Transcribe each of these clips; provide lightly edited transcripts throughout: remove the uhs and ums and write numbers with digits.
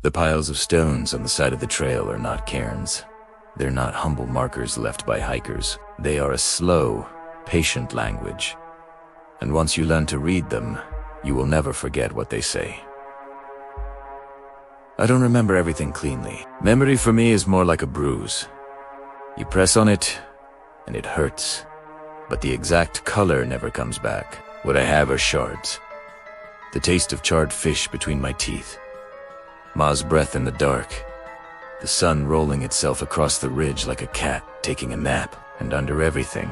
The piles of stones on the side of the trail are not cairns. They're not humble markers left by hikers. They are a slow, patient language. And once you learn to read them, you will never forget what they say. I don't remember everything cleanly. Memory for me is more like a bruise. You press on it, and it hurts. But the exact color never comes back. What I have are shards. The taste of charred fish between my teeth. Ma's breath in the dark. The sun rolling itself across the ridge like a cat taking a nap. And under everything,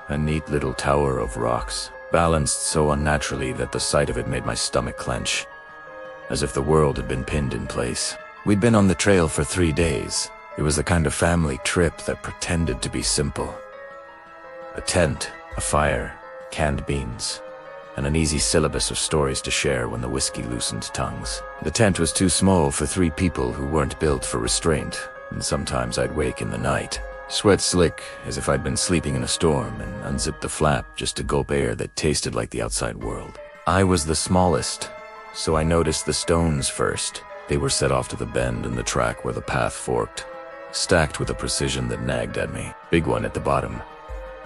a neat little tower of rocks, balanced so unnaturally that the sight of it made my stomach clench, as if the world had been pinned in place. We'd been on the trail for 3 days. It was the kind of family trip that pretended to be simple. A tent, a fire, canned beans, and an easy syllabus of stories to share when the whiskey loosened tongues. The tent was too small for 3 people who weren't built for restraint, and sometimes I'd wake in the night, sweat slick as if I'd been sleeping in a storm, and unzip the flap just to gulp air that tasted like the outside world. I was the smallest, so I noticed the stones first. They were set off to the bend in the track where the path forked, stacked with a precision that nagged at me. Big one at the bottom.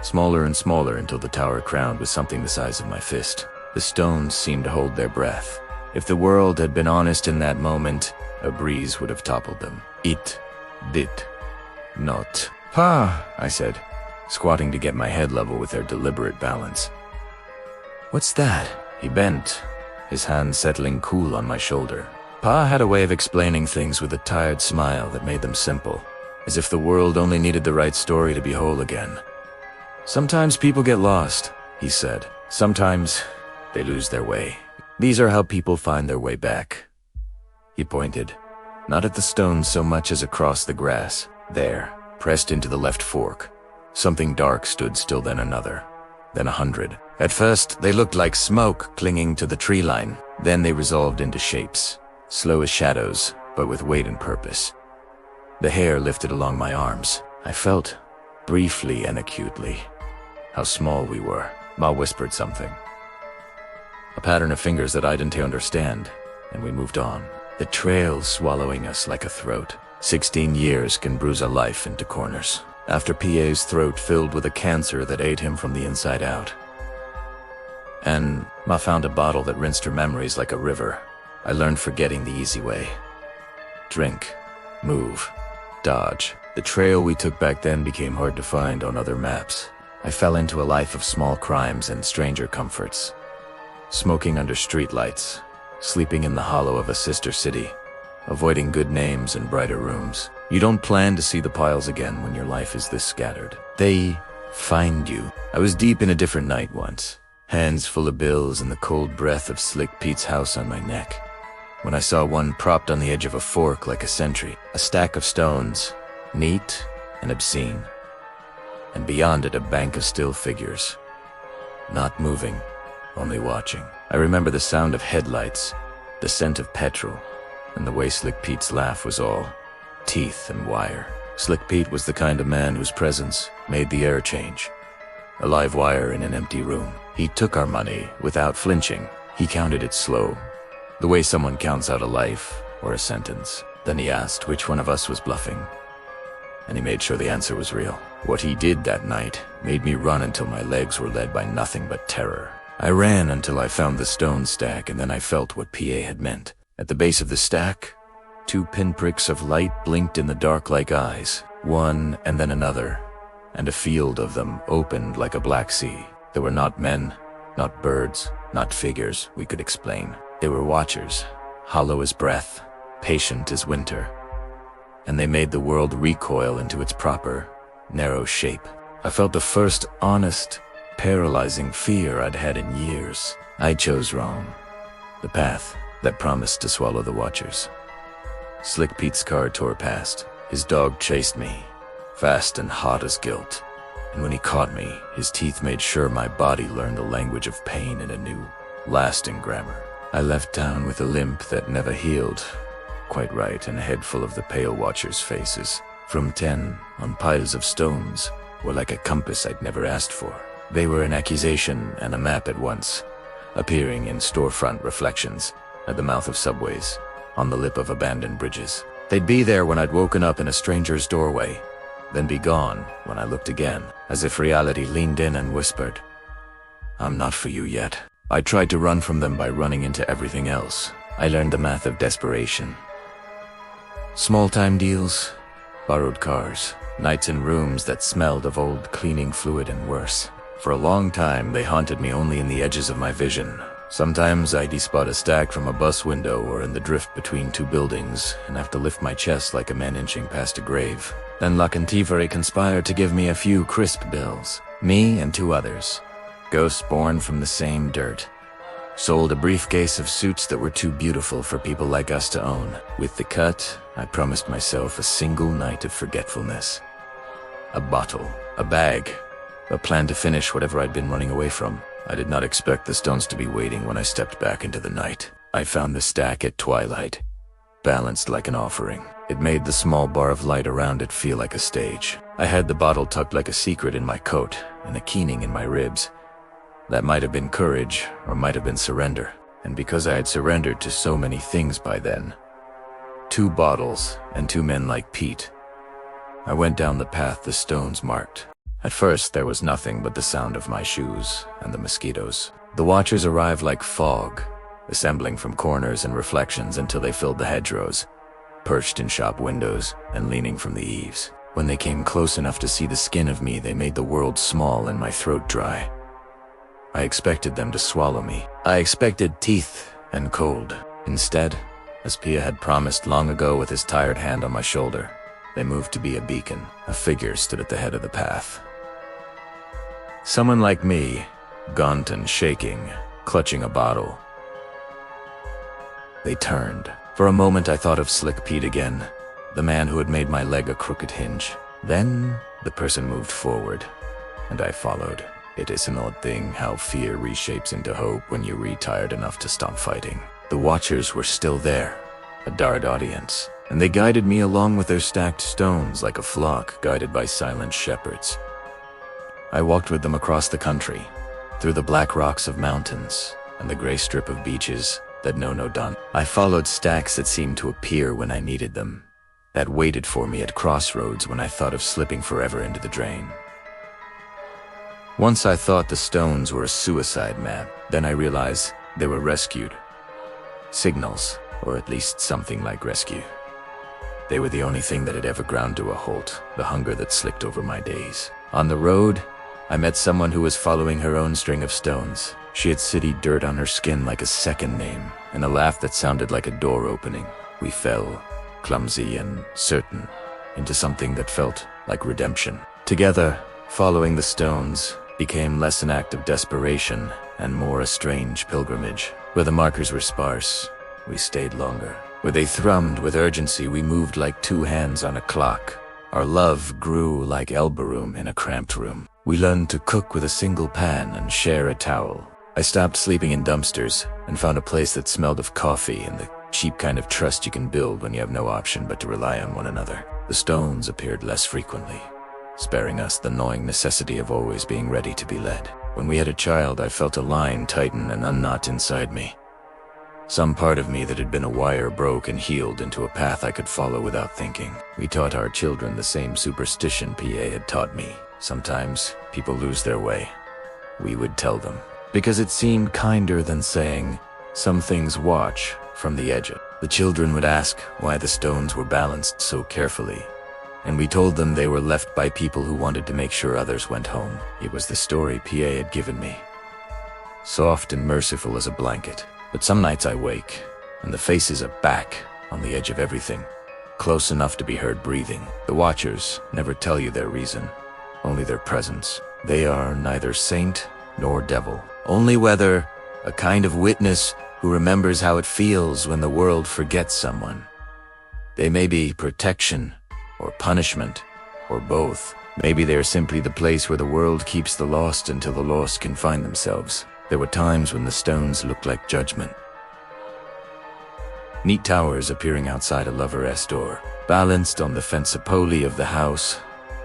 Smaller and smaller until the tower crowned was something the size of my fist. The stones seemed to hold their breath. If the world had been honest in that moment, a breeze would have toppled them. It did not. "Pa," I said, squatting to get my head level with their deliberate balance. "What's that?" He bent, his hand settling cool on my shoulder. Pa had a way of explaining things with a tired smile that made them simple, as if the world only needed the right story to be whole again. "Sometimes people get lost," he said. "Sometimes they lose their way. These are how people find their way back." He pointed, not at the stones so much as across the grass. There, pressed into the left fork, something dark stood still, then another, then 100. At first, they looked like smoke clinging to the tree line. Then they resolved into shapes, slow as shadows, but with weight and purpose. The hair lifted along my arms. I felt, briefly and acutely, how small we were. Ma whispered something. A pattern of fingers that I didn't understand, and we moved on. The trail swallowing us like a throat. 16 years can bruise a life into corners. After PA's throat filled with a cancer that ate him from the inside out. And Ma found a bottle that rinsed her memories like a river. I learned forgetting the easy way. Drink, move, dodge. The trail we took back then became hard to find on other maps. I fell into a life of small crimes and stranger comforts. Smoking under streetlights, sleeping in the hollow of a sister city, avoiding good names and brighter rooms. You don't plan to see the piles again when your life is this scattered. They find you. I was deep in a different night once, hands full of bills and the cold breath of Slick Pete's house on my neck, when I saw one propped on the edge of a fork like a sentry, a stack of stones, neat and obscene, and beyond it a bank of still figures, not moving, only watching. I remember the sound of headlights, the scent of petrol, and the way Slick Pete's laugh was all teeth and wire. Slick Pete was the kind of man whose presence made the air change. A live wire in an empty room. He took our money without flinching. He counted it slow, the way someone counts out a life or a sentence. Then he asked which one of us was bluffing, and he made sure the answer was real. What he did that night made me run until my legs were led by nothing but terror. I ran until I found the stone stack, and then I felt what PA had meant. At the base of the stack, 2 pinpricks of light blinked in the dark like eyes, one and then another, and a field of them opened like a black sea. They were not men, not birds, not figures we could explain. They were watchers, hollow as breath, patient as winter, and they made the world recoil into its proper, narrow shape. I felt the first honest, paralyzing fear I'd had in years. I chose wrong. The path that promised to swallow the watchers. Slick Pete's car tore past. His dog chased me, fast and hot as guilt. And when he caught me, his teeth made sure my body learned the language of pain in a new, lasting grammar. I left town with a limp that never healed, quite right, and a head full of the pale watchers' faces. From 10 on piles of stones were like a compass I'd never asked for. They were an accusation and a map at once, appearing in storefront reflections, at the mouth of subways, on the lip of abandoned bridges. They'd be there when I'd woken up in a stranger's doorway, then be gone when I looked again, as if reality leaned in and whispered, "I'm not for you yet." I tried to run from them by running into everything else. I learned the math of desperation. Small-time deals, borrowed cars, nights in rooms that smelled of old cleaning fluid and worse. For a long time, they haunted me only in the edges of my vision. Sometimes I'd spot a stack from a bus window or in the drift between two buildings and have to lift my chest like a man inching past a grave. Then luck and thievery conspired to give me a few crisp bills. Me and two others, ghosts born from the same dirt, sold a briefcase of suits that were too beautiful for people like us to own. With the cut, I promised myself a single night of forgetfulness. A bottle, a bag, a plan to finish whatever I'd been running away from. I did not expect the stones to be waiting when I stepped back into the night. I found the stack at twilight, balanced like an offering. It made the small bar of light around it feel like a stage. I had the bottle tucked like a secret in my coat and a keening in my ribs. That might have been courage or might have been surrender. And because I had surrendered to so many things by then, 2 bottles and 2 men like Pete, I went down the path the stones marked. At first, there was nothing but the sound of my shoes and the mosquitoes. The watchers arrived like fog, assembling from corners and reflections until they filled the hedgerows, perched in shop windows and leaning from the eaves. When they came close enough to see the skin of me, they made the world small and my throat dry. I expected them to swallow me. I expected teeth and cold. Instead, as Pia had promised long ago with his tired hand on my shoulder, they moved to be a beacon. A figure stood at the head of the path. Someone like me, gaunt and shaking, clutching a bottle. They turned. For a moment I thought of Slick Pete again, the man who had made my leg a crooked hinge. Then the person moved forward, and I followed. It is an odd thing how fear reshapes into hope when you're retired enough to stop fighting. The watchers were still there, a dark audience, and they guided me along with their stacked stones like a flock guided by silent shepherds. I walked with them across the country, through the black rocks of mountains and the gray strip of beaches that know no dawn. I followed stacks that seemed to appear when I needed them, that waited for me at crossroads when I thought of slipping forever into the drain. Once I thought the stones were a suicide map, then I realized they were rescued. Signals, or at least something like rescue. They were the only thing that had ever ground to a halt, the hunger that slicked over my days. On the road, I met someone who was following her own string of stones. She had city dirt on her skin like a second name, and a laugh that sounded like a door opening. We fell, clumsy and certain, into something that felt like redemption. Together, following the stones became less an act of desperation and more a strange pilgrimage. Where the markers were sparse, we stayed longer. Where they thrummed with urgency, we moved like 2 hands on a clock. Our love grew like elbow-room in a cramped room. We learned to cook with a single pan and share a towel. I stopped sleeping in dumpsters and found a place that smelled of coffee and the cheap kind of trust you can build when you have no option but to rely on one another. The stones appeared less frequently, sparing us the gnawing necessity of always being ready to be led. When we had a child, I felt a line tighten and unknot inside me. Some part of me that had been a wire broke and healed into a path I could follow without thinking. We taught our children the same superstition PA had taught me. Sometimes people lose their way. We would tell them, because it seemed kinder than saying, "Some things watch from the edge." The children would ask why the stones were balanced so carefully, and we told them they were left by people who wanted to make sure others went home. It was the story PA had given me, soft and merciful as a blanket. But some nights I wake, and the faces are back on the edge of everything, close enough to be heard breathing. The watchers never tell you their reason, only their presence. They are neither saint nor devil, only whether a kind of witness who remembers how it feels when the world forgets someone. They may be protection or punishment or both. Maybe they are simply the place where the world keeps the lost until the lost can find themselves. There were times when the stones looked like judgment. Neat towers appearing outside a lover's door, balanced on the fence-a-poli of the house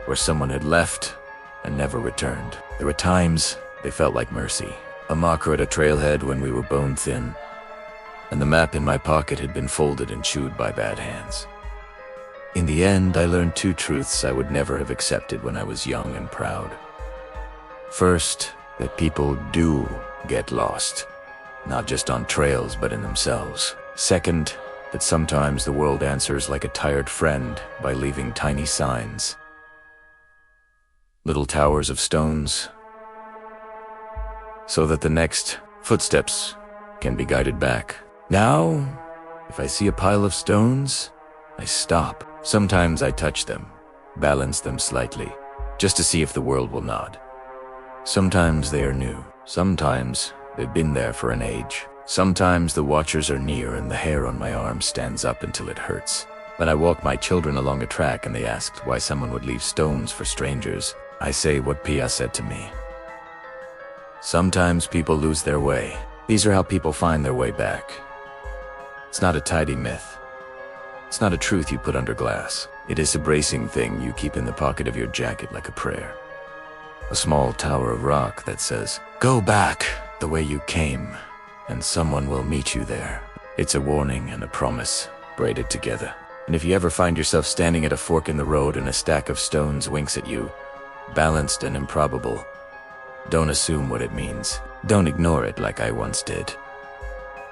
where someone had left and never returned. There were times they felt like mercy, a marker at a trailhead when we were bone thin, and the map in my pocket had been folded and chewed by bad hands. In the end, I learned two truths I would never have accepted when I was young and proud. First, that people do get lost, not just on trails but in themselves. Second, that sometimes the world answers like a tired friend by leaving tiny signs. Little towers of stones, so that the next footsteps can be guided back. Now, if I see a pile of stones, I stop. Sometimes I touch them, balance them slightly, just to see if the world will nod. Sometimes they are new. Sometimes they've been there for an age. Sometimes the watchers are near and the hair on my arm stands up until it hurts. When I walk my children along a track and they asked why someone would leave stones for strangers, I say what Pia said to me. Sometimes people lose their way. These are how people find their way back. It's not a tidy myth. It's not a truth you put under glass. It is a bracing thing you keep in the pocket of your jacket like a prayer. A small tower of rock that says, "Go back the way you came, and someone will meet you there." It's a warning and a promise, braided together. And if you ever find yourself standing at a fork in the road and a stack of stones winks at you, balanced and improbable, don't assume what it means. Don't ignore it like I once did.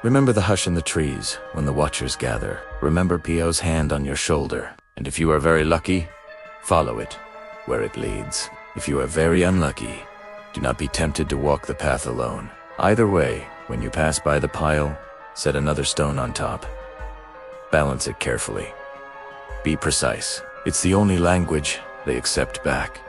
Remember the hush in the trees when the watchers gather. Remember Pio's hand on your shoulder. And if you are very lucky, follow it where it leads. If you are very unlucky, do not be tempted to walk the path alone. Either way, when you pass by the pile, set another stone on top. Balance it carefully. Be precise. It's the only language they accept back.